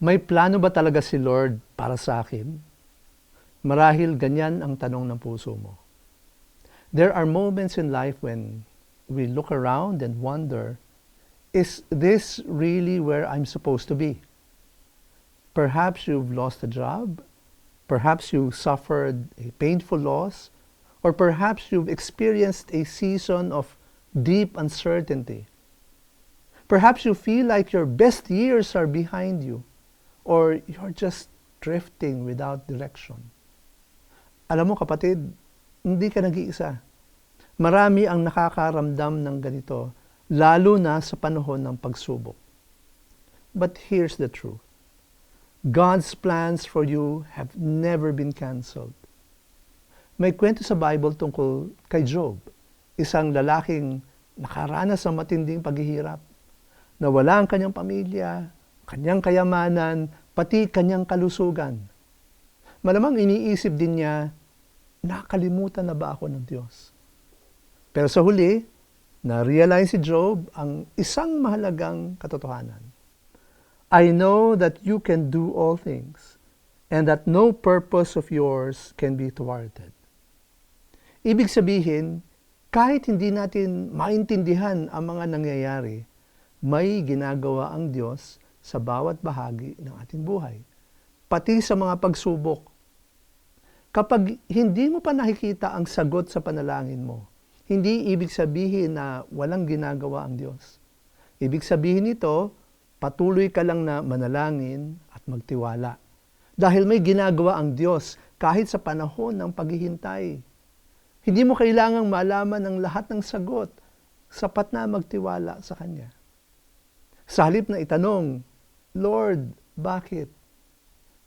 May plano ba talaga si Lord para sa akin? Marahil ganyan ang tanong ng puso mo. There are moments in life when we look around and wonder, is this really where I'm supposed to be? Perhaps you've lost a job, perhaps you suffered a painful loss, or perhaps you've experienced a season of deep uncertainty. Perhaps you feel like your best years are behind you, or you're just drifting without direction. Alam mo kapatid, hindi ka nag-iisa. Marami ang nakakaramdam ng ganito, lalo na sa panahon ng pagsubok. But here's the truth. God's plans for you have never been canceled. May kwento sa Bible tungkol kay Job, isang lalaking nakaranas ng matinding paghihirap. Nawala ang kanyang pamilya, kanyang kayamanan, pati kanyang kalusugan. Malamang iniisip din niya, nakalimutan na ba ako ng Diyos? Pero sa huli, na-realize si Job ang isang mahalagang katotohanan. I know that you can do all things, and that no purpose of yours can be thwarted. Ibig sabihin, kahit hindi natin maintindihan ang mga nangyayari, may ginagawa ang Diyos sa bawat bahagi ng ating buhay, pati sa mga pagsubok. Kapag hindi mo pa nakikita ang sagot sa panalangin mo, hindi ibig sabihin na walang ginagawa ang Diyos. Ibig sabihin nito, patuloy ka lang na manalangin at magtiwala. Dahil may ginagawa ang Diyos kahit sa panahon ng paghihintay. Hindi mo kailangang malaman ang lahat ng sagot, sapat na magtiwala sa Kanya. Sa halip na itanong, Lord, bakit?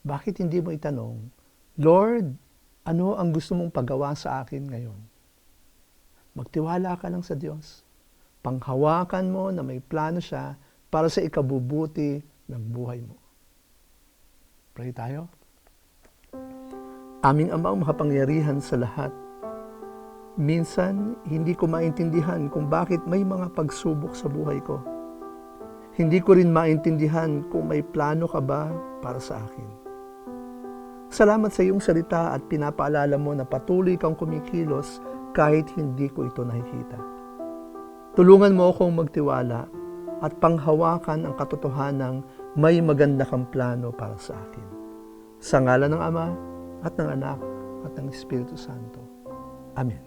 Bakit hindi mo itanong, Lord, ano ang gusto mong pagawa sa akin ngayon? Magtiwala ka lang sa Diyos. Panghawakan mo na may plano siya para sa ikabubuti ng buhay mo. Pray tayo. Aming Amang makapangyarihan sa lahat, minsan hindi ko maintindihan kung bakit may mga pagsubok sa buhay ko. Hindi ko rin maintindihan kung may plano ka ba para sa akin. Salamat sa iyong salita at pinapaalala mo na patuloy kang kumikilos kahit hindi ko ito nakikita. Tulungan mo akong magtiwala at panghawakan ang katotohanang may maganda kang plano para sa akin. Sa ngalan ng Ama at ng Anak at ng Espiritu Santo. Amen.